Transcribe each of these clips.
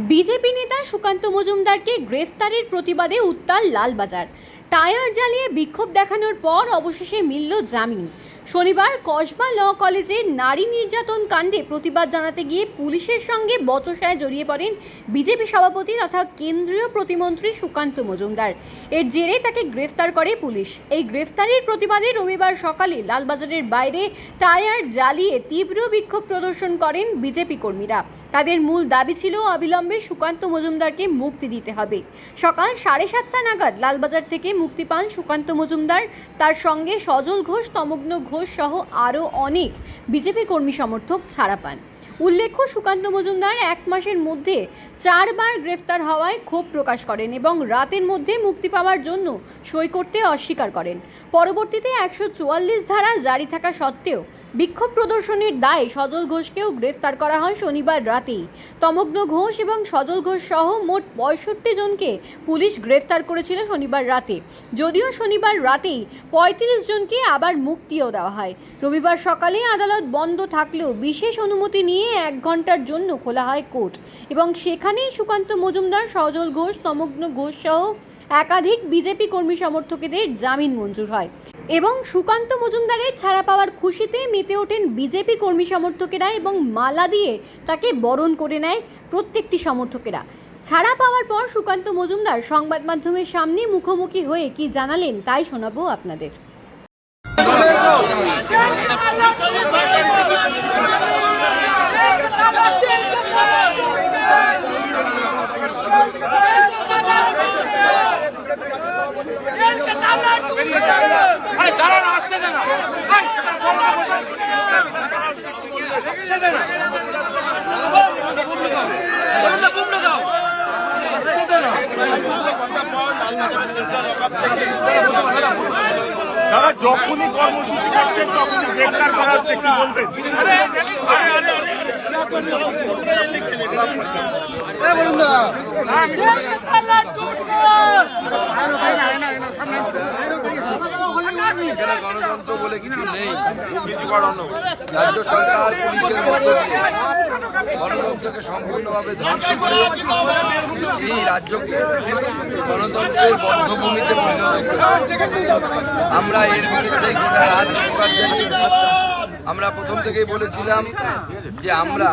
BJP নেতা সুকান্ত মজুমদারকে গ্রেফতারের প্রতিবাদে উত্তাল লালবাজার। টায়ার জ্বালিয়ে বিক্ষোভ দেখানোর পর অবশেষে মিলল জামিন। শনিবার কসবা ল কলেজে নারী নির্যাতন কাণ্ডে প্রতিবাদ জানাতে গিয়ে পুলিশের সঙ্গে বচসায় জড়িয়ে পড়েন বিজেপি সভাপতি তথা কেন্দ্রীয় প্রতিমন্ত্রী সুকান্ত মজুমদার। এর জেরে তাকে গ্রেফতার করে পুলিশ। এই গ্রেফতারের প্রতিবাদে রবিবার সকালে লালবাজারের বাইরে টায়ার জ্বালিয়ে তীব্র বিক্ষোভ প্রদর্শন করেন বিজেপি কর্মীরা। তাদের মূল দাবি ছিল অবিলম্বে সুকান্ত মজুমদারকে মুক্তি দিতে হবে। সকাল 7:30 নাগাদ লালবাজার থেকে মুক্তি পান সুকান্ত মজুমদার। তার সঙ্গে সজল ঘোষ, তমগ্ন ঘোষ সহ আরও অনেক বিজেপি কর্মী সমর্থক ছাড়া পান। উল্লেখ্য, সুকান্ত মজুমদার 1 মাসের মধ্যে 4 বার গ্রেফতার হওয়ায় ক্ষোভ প্রকাশ করেন এবং রাতের মধ্যে মুক্তি পাওয়ার জন্য সই করতে অস্বীকার করেন। পরবর্তীতে 144 ধারা জারি থাকা সত্ত্বেও বিক্ষোভ প্রদর্শনের দায়ে সজল ঘোষকেও গ্রেফতার করা হয় শনিবার রাতেই। তমগ্ন ঘোষ এবং সজল ঘোষ সহ মোট 65 জনকে পুলিশ গ্রেফতার করেছিল শনিবার রাতে। যদিও শনিবার রাতেই 35 জনকে আবার মুক্তিও দেওয়া হয়। রবিবার সকালে আদালত বন্ধ থাকলেও বিশেষ অনুমতি নিয়ে 1 ঘন্টার জন্য খোলা হয় কোর্ট এবং সেখানেই সুকান্ত মজুমদার, সজল ঘোষ, তমগ্ন ঘোষ সহ একাধিক বিজেপি কর্মী সমর্থকদের জামিন মঞ্জুর হয় এবং সুকান্ত মজুমদারের ছাড়া পাওয়ার খুশিতে মেতে ওঠেন বিজেপি কর্মী সমর্থকেরা এবং মালা দিয়ে তাকে বরণ করে নেয় প্রত্যেকটি সমর্থকেরা। ছাড়া পাওয়ার পর সুকান্ত মজুমদার সংবাদ মাধ্যমের সামনে মুখোমুখি হয়ে কি জানালেন তাই শোনাবো আপনাদের। যখনই কর্মসূচি করছেন তখনই গ্রেফতার করা হচ্ছে, কি বলবেন? গণতন্ত্র বলে কিছু নেই। রাজ্য সরকার পুলিশের মধ্য দিয়ে গণতন্ত্রকে সম্পূর্ণভাবে ধ্বংস করে এই রাজ্যকে গণতন্ত্রের বদ্ধভূমিতে পরিণত করেছে। আমরা এর বিরুদ্ধে গোটা রাত প্রতিবাদ জানিয়েছি। আমরা প্রথম থেকেই বলেছিলাম যে আমরা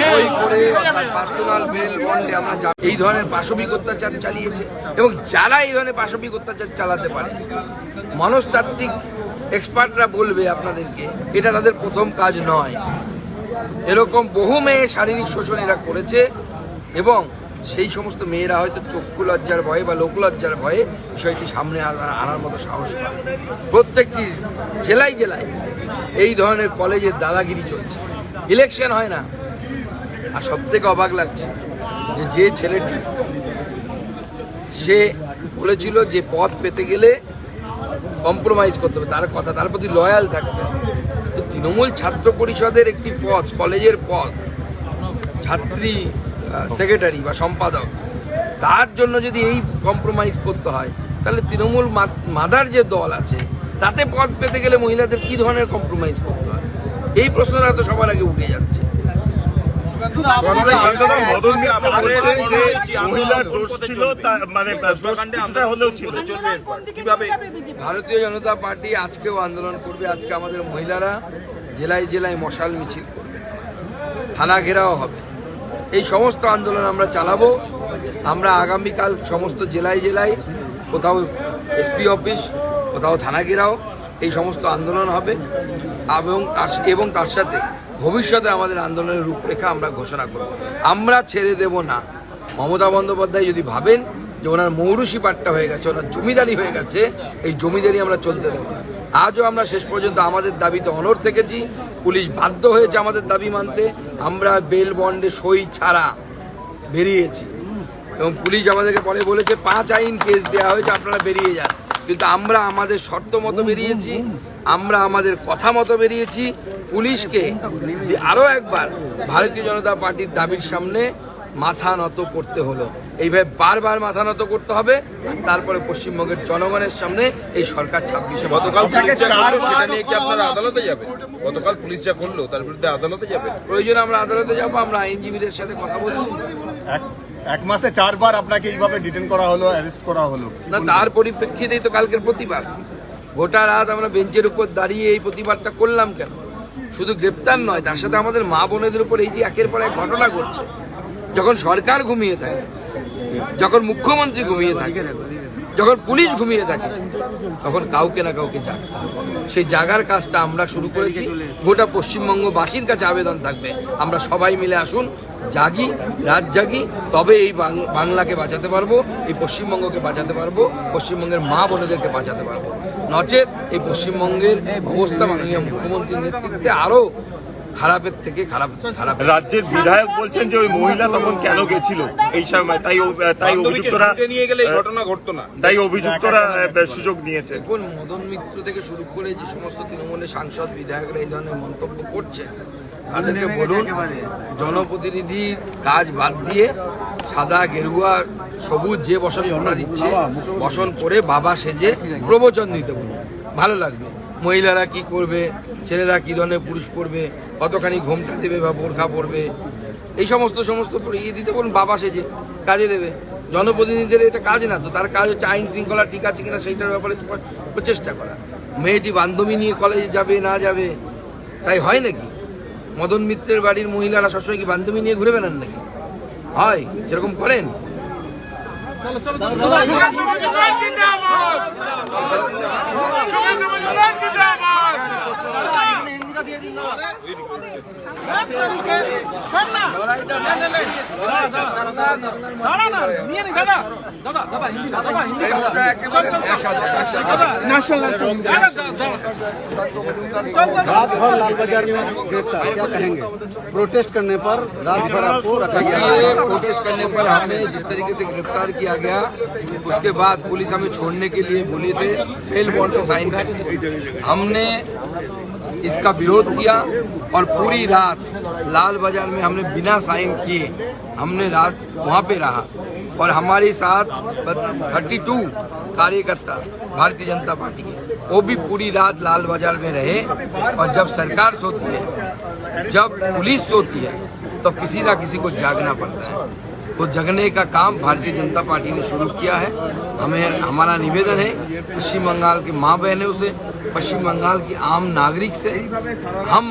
বই করে অর্থাৎ পার্সোনাল বেল বন্ডে আমরা এই ধরনের পাশবিক অত্যাচার চালিয়েছে এবং যারা এই ধরনের পাশবিক অত্যাচার চালাতে পারে মনস্তাত্ত্বিক এক্সপার্টরা বলবে আপনাদেরকে এটা তাদের প্রথম কাজ নয়। এরকম বহু মেয়ে শারীরিক শোষণ এরা করেছে এবং সেই সমস্ত মেয়েরা হয়তো চক্ষু লজ্জার ভয়ে বা লোকলজ্জার ভয়ে বিষয়টি সামনে আনার মতো সাহস পায়। প্রত্যেকটি জেলায় জেলায় এই ধরনের কলেজের দাদাগিরি চলছে, ইলেকশন হয় না। আর সব থেকে অবাক লাগছে যে ছেলেটি সে বলেছিল যে পদ পেতে গেলে কম্প্রোমাইজ করতে হবে, তার কথা, তার প্রতি লয়াল থাকতে হবে। তো তৃণমূল ছাত্র পরিষদের একটি পদ, কলেজের পদ, ছাত্রী সেক্রেটারি বা সম্পাদক, তার জন্য যদি এই কম্প্রোমাইজ করতে হয় তাহলে তৃণমূল মাদার যে দল আছে তাতে পদ পেতে গেলে মহিলাদের কি ধরনের কম্প্রোমাইজ করতে হয়, এই প্রশ্নটা তো সবার আগে উঠে যাচ্ছে। ভারতীয় জনতা পার্টি আজকেও আন্দোলন করবে। আজকে আমাদের মহিলারা জেলায় জেলায় মশাল মিছিল করবে, থানা ঘেরাও হবে। এই সমস্ত আন্দোলন আমরা চালাবো। আমরা আগামীকাল সমস্ত জেলায় জেলায় কোথাও এসপি অফিস, কোথাও থানা ঘেরাও, এই সমস্ত আন্দোলন হবে এবং তার সাথে ভবিষ্যতে আমাদের আন্দোলনের রূপরেখা আমরা ঘোষণা করব। আমরা ছেড়ে দেব না। মমতা বন্দ্যোপাধ্যায় যদি ভাবেন যে ওনার মৌরুষি পাট্টা হয়ে গেছে, ওনার জমিদারি হয়ে গেছে, এই জমিদারি আমরা চলতে দেব না। আজও আমরা শেষ পর্যন্ত আমাদের দাবিতে অনড় থেকেছি। পুলিশ বাধ্য হয়েছে আমাদের দাবি মানতে। আমরা বেল বন্ডে সই ছাড়া বেরিয়েছি এবং পুলিশ আমাদেরকে পরে বলেছে 5 আইন কেস দেওয়া হয়েছে, আপনারা বেরিয়ে যান। কিন্তু আমরা আমাদের শর্ত মতো বেরিয়েছি, আমরা আমাদের কথা মতো বেরিয়েছি। পুলিশকে আরও একবার ভারতীয় জনতা পার্টির দাবির সামনে মাথা নত করতে হলো। এইভাবে বারবার মাথা নত করতে হবে, আর তারপরে পশ্চিমবঙ্গের জনগণের সামনে এই সরকার 26-এ গতকাল পুলিশ যা করলো সেটা নিয়ে কি আপনারা আদালতে যাবেন? গতকাল পুলিশ যা করলো তার বিরুদ্ধে আদালতে যাবেন? প্রয়োজনে আমরা আদালতে যাবো, আমরা আইনজীবীদের সাথে কথা বলছি। এক মাসে 4 বার আপনাকে এইভাবে ডিটেন করা হলো, অ্যারেস্ট করা হলো। না, তার পরিপ্রেক্ষিতেই তো কালকের প্রতিবাদ। গোটা রাত আমরা বেঞ্চের উপর দাঁড়িয়ে এই প্রতিবাদটা করলাম কেন? শুধু গ্রেপ্তার নয়, তার সাথে আমাদের মা বোনেদের উপর এই যে একের পর এক ঘটনা ঘটছে, যখন সরকার ঘুমিয়ে থাকে, যখন মুখ্যমন্ত্রী ঘুমিয়ে থাকে, যখন পুলিশ ঘুমিয়ে থাকে, তখন কাউকে না কাউকে জাগে। সেই জাগার কাজটা আমরা শুরু করেছি। গোটা পশ্চিমবঙ্গবাসীর কাছে আবেদন থাকবে, আমরা সবাই মিলে আসুন, জাগি, রাত জাগি, তবে এই বাংলাকে বাঁচাতে পারবো, এই পশ্চিমবঙ্গকে বাঁচাতে পারবো, পশ্চিমবঙ্গের মা বোনেদেরকে বাঁচাতে পারবো। নচেত এই পশ্চিমবঙ্গের অবস্থা মাননীয় মুখ্যমন্ত্রীর নেতৃত্বে আরো খারাপের থেকে খারাপ। রাজ্যের বিধায়ক বলছেন যে ওই মহিলা তখন কেন গেছিল এই সময়, তাই অভিযুক্তরা নিয়ে গেলে এই ঘটনা ঘটতো না, তাই অভিযুক্তরা সুযোগ নিয়েছে। দেখুন, মদন মিত্র থেকে শুরু করে যে সমস্ত তৃণমূলের সাংসদ বিধায়করা এই ধরনের মন্তব্য করছে, তাদেরকে বলুন জনপ্রতিনিধির কাজ বাদ দিয়ে সাদা, গেরুয়া, সবুজ যে বসন ঘটা দিচ্ছে, বসন করে বাবা সেজে প্রবচন দিতে বলুন, ভালো লাগবে। মহিলারা কি করবে, ছেলেরা কি ধরনের পুরুষ পরবে, কতখানি ঘোমটা দেবে বা বোরখা পরবে, এই সমস্ত ইয়ে দিতে বলুন, বাবা সেজে কাজে দেবে। জনপ্রতিনিধিদের এটা কাজ না তো, তার কাজ হচ্ছে আইন শৃঙ্খলা ঠিক আছে কিনা সেইটার ব্যাপারে প্রচেষ্টা করা। মেয়েটি বান্ধবী নিয়ে কলেজে যাবে না যাবে, তাই হয় নাকি? মদন মিত্রের বাড়ির মহিলারা সবসময় কি বান্ধবী নিয়ে ঘুরে বেড়ান নাকি? হয়, যেরকম করেন। रात भर लाल बाजार में गिरफ्तार, क्या कहेंगे? प्रोटेस्ट करने पर रात भर आपको रखा गया। प्रोटेस्ट करने पर हमें जिस तरीके से गिरफ्तार किया गया, उसके बाद पुलिस हमें छोड़ने के लिए बोले थे, बेल बॉन्ड पे साइन किए। हमने इसका विरोध किया और पूरी रात लाल बाजार में हमने बिना साइन किए हमने रात वहाँ पे रहा, और हमारे साथ 32 कार्यकर्ता भारतीय जनता पार्टी के, वो भी पूरी रात लाल बाजार में रहे। और जब सरकार सोती है, जब पुलिस सोती है, तो किसी ना किसी को जागना पड़ता है। तो जगने का काम भारतीय जनता पार्टी ने शुरू किया है। हमारा निवेदन है पश्चिम बंगाल की माँ बहनों से, पश्चिम बंगाल की आम नागरिक से, हम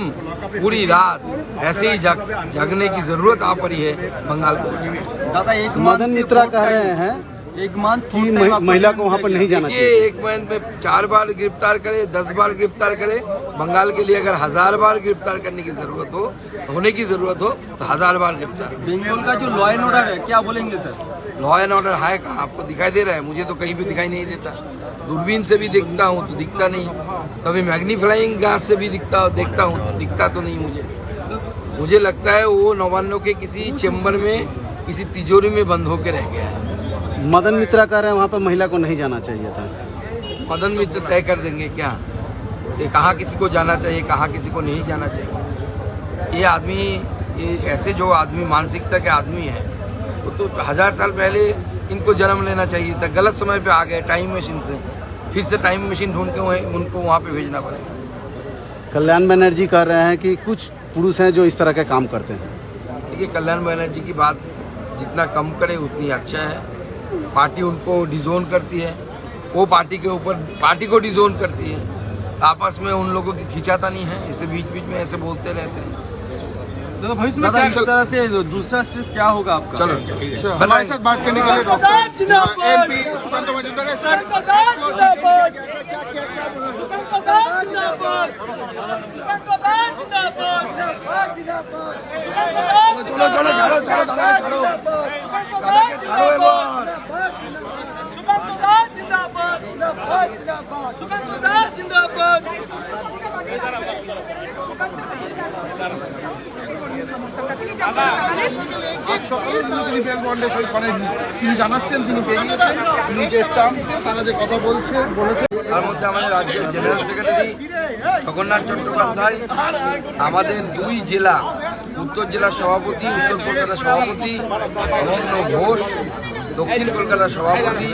पूरी रात ऐसे ही जगने की जरूरत आ पड़ी है बंगाल को बचाने। दादा, एक मदन मित्रा कह रहे हैं एक मंथ की महिला को वहाँ पर नहीं जाना चाहिए। एक मंथ में 4 बार गिरफ्तार करे, 10 बार गिरफ्तार करे, बंगाल के लिए अगर 1000 बार गिरफ्तार करने की जरूरत हो, होने की जरूरत हो, तो 1000 बार गिरफ्तार। बंगाल का जो लॉ एंड ऑर्डर है, क्या बोलेंगे सर? लॉ एंड ऑर्डर है कहाँ? आपको दिखाई दे रहा है? मुझे तो कहीं भी दिखाई नहीं देता। दूरबीन से भी देखता हूँ तो दिखता नहीं, कभी मैग्नीफाइंग ग्लास से भी देखता हूँ तो दिखता तो नहीं मुझे लगता है वो नवान्नों के किसी चेम्बर में, किसी तिजोरी में बंद होकर रह गया है। मदन मित्रा कह रहे हैं वहाँ पर महिला को नहीं जाना चाहिए था। मदन मित्र तय कर देंगे क्या ये कहाँ किसी को जाना चाहिए, कहाँ किसी को नहीं जाना चाहिए? ये आदमी, ये ऐसे जो आदमी मानसिकता के आदमी है, वो तो 1000 साल पहले इनको जन्म लेना चाहिए था। गलत समय पे आ गए टाइम मशीन से, फिर से टाइम मशीन ढूंढ के उनको वहाँ पे भेजना पड़ेगा। कल्याण बनर्जी कह रहे हैं कि कुछ पुरुष हैं जो इस तरह के काम करते हैं। देखिए, कल्याण बनर्जी की बात जितना कम करे उतनी अच्छा है। पार्टी उनको डिजोन करती है, वो पार्टी के ऊपर पार्टी को डिजोन करती है। आपस में उन लोगों की खिंचाता नहीं है, इसलिए बीच बीच में ऐसे बोलते रहते हैं। दादा, इस तरह से दूसरा स्टेप क्या होगा आपका? चलो हमारे साथ बात करने के लिए MP सुकांत मजूमदार है सर। चलो चलो झाड़ो झाड़ो दादा के झाड़ो, दादा के झाड़ो एक बार। তিনি জানাচ্ছেন, তিনি বেরিয়েছেন, তিনি যে টার্মসে তারা যে কথা বলছে বলেছে। তার মধ্যে আমাদের রাজ্যের জেনারেল সেক্রেটারি জগন্নাথ চট্টোপাধ্যায় আমাদের 2 জেলা উত্তর জেলার সভাপতি, উত্তর কলকাতার সভাপতি অনন্য ঘোষ, দক্ষিণ কলকাতার সভাপতি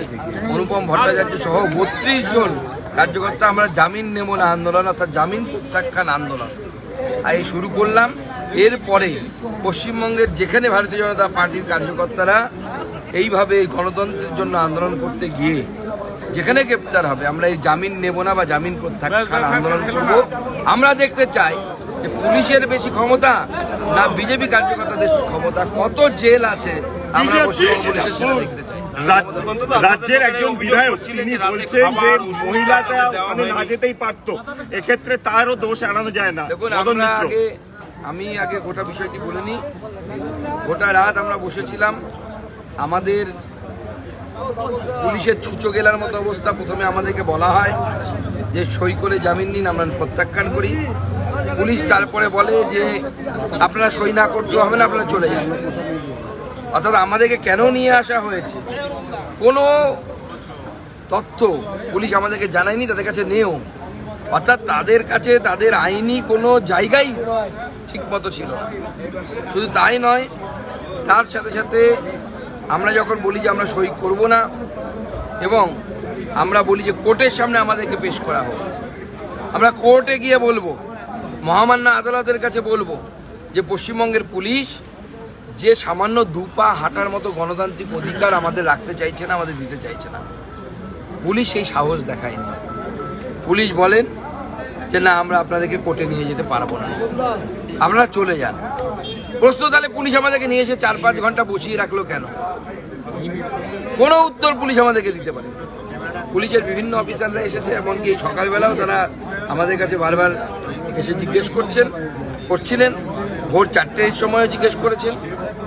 অনুপম ভট্টাচার্য সহ 32 জন কার্যকর্তা আমরা জামিন নেব না আন্দোলন, অর্থাৎ জামিন প্রত্যাখ্যান আন্দোলন এই শুরু করলাম। এরপরে পশ্চিমবঙ্গের যেখানে ভারতীয় জনতা পার্টির কার্যকর্তারা এইভাবে গণতন্ত্রের জন্য আন্দোলন করতে গিয়ে যেখানে গ্রেপ্তার হবে, আমরা এই জামিন নেব না বা জামিন প্রত্যাখ্যান আন্দোলন করব। আমরা দেখতে চাই যে পুলিশের বেশি ক্ষমতা না বিজেপি কার্যকর্তাদের ক্ষমতা, কত জেল আছে আমরা পশ্চিমবঙ্গ পুলিশের সেটা দেখতে চাই। রাজ্যের একজন বিধায়ক তিনি বলছেন যে মহিলাটা ওখানে না যেতেই পারতো, এক্ষেত্রে তারও দোষ এড়ানো যায় না। দেখুন, মদন মিত্র, আমি আগে গোটা বিষয়টি বলিনি। গোটা রাত আমরা বসেছিলাম, আমাদের পুলিশের ছুঁচো গেলার মতো অবস্থা। প্রথমে আমাদেরকে বলা হয় যে সই করে জামিন নিন, আমরা প্রত্যাখ্যান করি। পুলিশ তারপরে বলে যে আপনারা সই না করতে হবে না, আপনারা চলে যান। অর্থাৎ আমাদেরকে কেন নিয়ে আসা হয়েছে কোনো তথ্য পুলিশ আমাদেরকে জানায়নি, তাদের কাছে নেও। অর্থাৎ তাদের কাছে তাদের আইনি কোনো জায়গাই ঠিক মতো ছিল না। শুধু তাই নয়, তার সাথে সাথে আমরা যখন বলি যে আমরা সই করব না এবং আমরা বলি যে কোর্টের সামনে আমাদেরকে পেশ করা হোক, আমরা কোর্টে গিয়ে বলবো, মহামান্য আদালতের কাছে বলবো যে পশ্চিমবঙ্গের পুলিশ যে সামান্য দুপা হাঁটার মতো গণতান্ত্রিক অধিকার আমাদের রাখতে চাইছে না, আমাদের দিতে চাইছে না, পুলিশ সেই সাহস দেখায়নি। পুলিশ বলেন যে না, আমরা আপনাদেরকে কোর্টে নিয়ে যেতে পারবো না, আপনারা চলে যান। প্রশ্ন, তাহলে পুলিশ আমাদেরকে নিয়ে এসে 4-5 ঘন্টা বসিয়ে রাখলো কেন? কোনো উত্তর পুলিশ আমাদেরকে দিতে পারে। পুলিশের বিভিন্ন অফিসাররা এসেছে, এমনকি এই সকালবেলাও তারা আমাদের কাছে বারবার এসে জিজ্ঞেস করছিলেন। ভোর 4টের সময় জিজ্ঞেস করেছেন।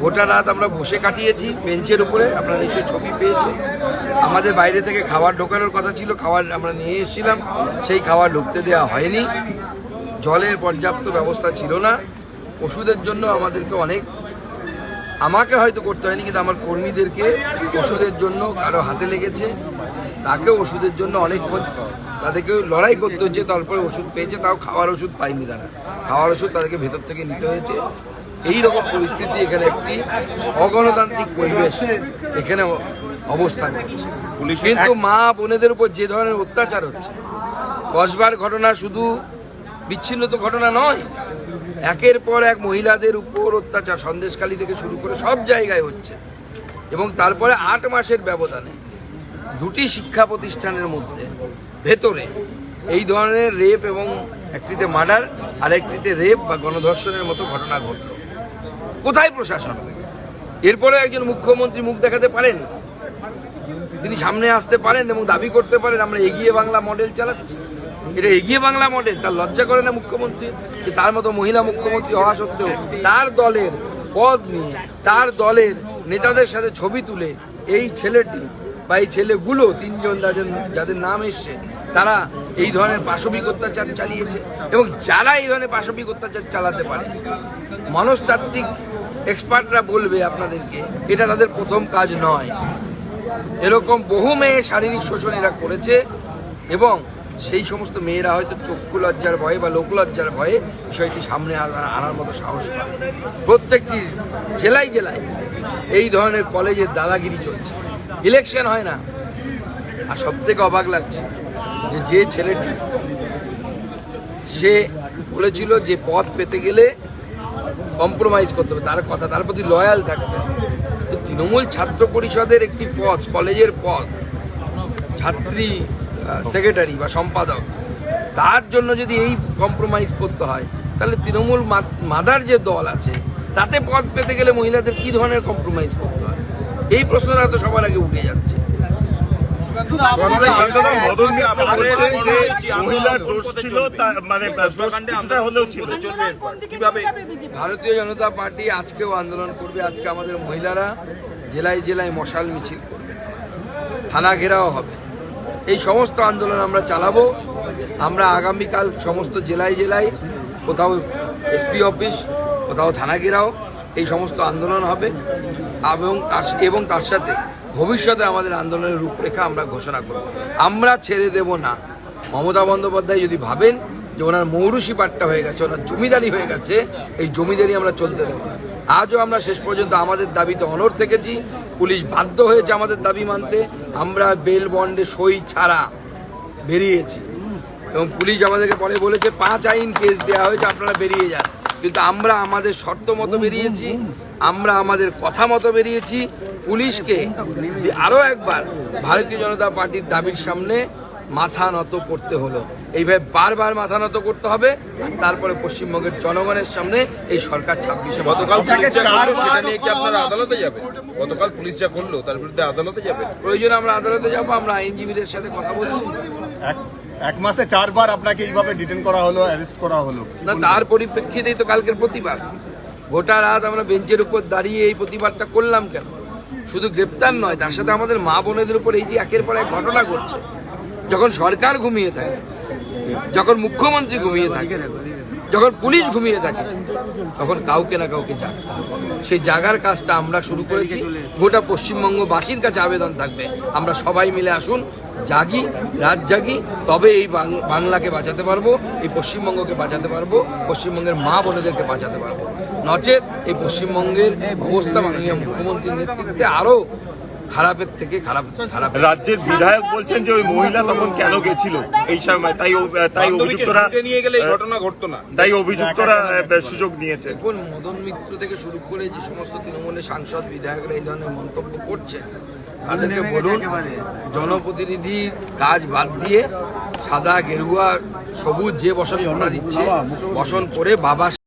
গোটা রাত আমরা বসে কাটিয়েছি বেঞ্চের উপরে, আপনারা নিশ্চয়ই ছবি পেয়েছেন। আমাদের বাইরে থেকে খাবার ঢোকানোর কথা ছিল, খাবার আমরা নিয়ে এসেছিলাম, সেই খাবার ঢুকতে দেওয়া হয়নি। জলের পর্যাপ্ত ব্যবস্থা ছিল না। ওষুধের জন্য আমাদেরকে আমাকে হয়তো করতে হয়নি, কিন্তু আমার কর্মীদেরকে ওষুধের জন্য কারো হাতে লেগেছে, তাকেও ওষুধের জন্য অনেকক্ষণ তাদেরকে লড়াই করতে হচ্ছে, তারপরে ওষুধ পেয়েছে। তাও খাওয়ার ওষুধ পায়নি তারা, খাওয়ার ওষুধ তাদেরকে ভেতর থেকে নিতে হয়েছে। এই রকম পরিস্থিতি, এখানে একটি অগণতান্ত্রিক পরিবেশ এখানে অবস্থান করছে। কিন্তু মা বোনেদের উপর যে ধরনের অত্যাচার হচ্ছে, কসবার ঘটনা শুধু বিচ্ছিন্ন তো ঘটনা নয়, একের পর এক মহিলাদের উপর অত্যাচার সন্দেশখালী থেকে শুরু করে সব জায়গায় হচ্ছে। এবং তারপরে 8 মাসের ব্যবধানে 2টি শিক্ষা প্রতিষ্ঠানের মধ্যে ভেতরে এই ধরনের রেপ, এবং একটিতে মার্ডার আর একটিতে রেপ বা গণধর্ষণের মতো ঘটনা ঘটল। কোথায় প্রশাসন? এরপরে একজন মুখ্যমন্ত্রী মুখ দেখাতে পারেন, তিনি সামনে আসতে পারেন এবং দাবি করতে পারেন আমরা এগিয়ে বাংলা মডেল চালাচ্ছি। এটা এগিয়ে বাংলা মডেল? তার লজ্জা করে না মুখ্যমন্ত্রী? যে তার মতো মহিলা মুখ্যমন্ত্রী হওয়া সত্ত্বেও তার দলের পদ নিয়ে, তার দলের নেতাদের সাথে ছবি তুলে এই ছেলেটি বা এই ছেলেগুলো 3 জন যাদের নাম এসছে, তারা এই ধরনের পাশবিক অত্যাচার চালিয়েছে। এবং যারা এই ধরনের পাশবিক অত্যাচার চালাতে পারে, মনস্তাত্ত্বিক এক্সপার্টরা বলবে আপনাদেরকে এটা তাদের প্রথম কাজ নয়। এরকম বহু মেয়ে শারীরিক শোষণ এরা করেছে, এবং সেই সমস্ত মেয়েরা হয়তো চক্ষু লজ্জার ভয়ে বা লোকলজ্জার ভয়ে বিষয়টি সামনে আনার মতো সাহস পায়। প্রত্যেকটি জেলায় জেলায় এই ধরনের কলেজের দাদাগিরি চলছে, ইলেকশন হয় না। আর সব থেকে অবাক লাগছে যে ছেলেটি সে বলেছিল যে পদ পেতে গেলে কম্প্রোমাইজ করতে হবে, তার কথা, তার প্রতি লয়াল থাকতে হবে। তো তৃণমূল ছাত্র পরিষদের একটি পদ, কলেজের পদ, ছাত্রী সেক্রেটারি বা সম্পাদক, তার জন্য যদি এই কম্প্রোমাইজ করতে হয়, তাহলে তৃণমূল মাদার যে দল আছে তাতে পদ পেতে গেলে মহিলাদের কি ধরনের কম্প্রোমাইজ করতে হয়? এই প্রশ্নটা তো সবার আগে উঠে যাচ্ছে। মদন মিত্র বলছেন যে মহিলার দোষ ছিল, মানে কিছুটা হলেও ছিল। কিভাবে ভারতীয় জনতা পার্টি আজকেও আন্দোলন করবে। আজকে আমাদের মহিলারা জেলায় জেলায় মশাল মিছিল করবে, থানা ঘেরাও হবে। এই সমস্ত আন্দোলন আমরা চালাবো। আমরা আগামীকাল সমস্ত জেলায় জেলায় কোথাও এসপি অফিস, কোথাও থানা ঘেরাও, এই সমস্ত আন্দোলন হবে। এবং তার সাথে ভবিষ্যতে আমাদের আন্দোলনের রূপরেখা আমরা ঘোষণা করব। আমরা ছেড়ে দেব না। মমতা বন্দ্যোপাধ্যায় যদি ভাবেন যে ওনার মৌরুষি পাট্টা হয়ে গেছে, ওনার জমিদারি হয়ে গেছে, এই জমিদারি আমরা চলতে দেবো না। আজও আমরা শেষ পর্যন্ত আমাদের দাবিতে অনড় থেকেছি, পুলিশ বাধ্য হয়েছে আমাদের দাবি মানতে, আমরা বেল বন্ডে সই ছাড়া বেরিয়েছি এবং পুলিশ আমাদেরকে পরে বলেছে 5 আইন কেস দেওয়া হয়েছে, আপনারা বেরিয়ে যান। কিন্তু আমরা আমাদের শর্ত মতো বেরিয়েছি, আমরা আমাদের কথা মতো বেরিয়েছি। পুলিশকে আরও একবার ভারতীয় জনতা পার্টির দাবির সামনে মাথা নত করতে হলো। এইভাবে বারবার মাথা নত করতে হবে, আর তারপরে পশ্চিমবঙ্গের জনগণের সামনে এই সরকার 26-এ গতকাল পুলিশ যা করলো সেটা নিয়ে কি আপনারা আদালতে যাবেন? গতকাল পুলিশ যা করলো তার বিরুদ্ধে আদালতে যাবেন? প্রয়োজন আমরা আদালতে যাব, আমরা আইনজীবীদের সাথে কথা বলছি। এক মাসে 4 বার আপনাকে এইভাবে ডিটেন করা হলো, অ্যারেস্ট করা হলো। না, তার পরিপ্রেক্ষিতেই তো কালকের প্রতিবাদ। গোটা রাত আমরা বেঞ্চের উপর দাঁড়িয়ে এই প্রতিবাদটা করলাম কেন? শুধু গ্রেপ্তার নয়, তার সাথে আমাদের মা বোনেদের উপর এই যে একের পর এক ঘটনা ঘটছে, যখন সরকার ঘুমিয়ে থাকে, যখন মুখ্যমন্ত্রী ঘুমিয়ে থাকে, যখন পুলিশ ঘুমিয়ে থাকে, তখন কাউকে না কাউকে জাগতে হবে। সেই জাগার কাজটা আমরা শুরু করেছি। গোটা পশ্চিমবঙ্গবাসীর কাছে আবেদন থাকবে, আমরা সবাই মিলে আসুন, জাগি, রাত জাগি, তবে এই বাংলাকে বাঁচাতে পারবো, এই পশ্চিমবঙ্গকে বাঁচাতে পারবো, পশ্চিমবঙ্গের মা বোনেদেরকে বাঁচাতে পারবো। নচেত এই পশ্চিমবঙ্গের অবস্থা মাননীয় মুখ্যমন্ত্রীর নেতৃত্বে আরো খারাপের থেকে খারাপ। রাজ্যের বিধায়ক বলছেন যে ওই মহিলা তখন কেন গেছিল এই সময়, তাই অভিযুক্তরা নিয়ে গেলে এই ঘটনা ঘটতো না, তাই অভিযুক্তরা সুযোগ নিয়েছে। এখন মদন মিত্র থেকে শুরু করে যে সমস্ত তৃণমূলের সাংসদ বিধায়করা এই ধরনের মন্তব্য করছে, তাদেরকে বলুন জনপ্রতিনিধির কাজ বাদ দিয়ে সাদা, গেরুয়া, সবুজ যে বসন দিচ্ছে, বসন করে বাবা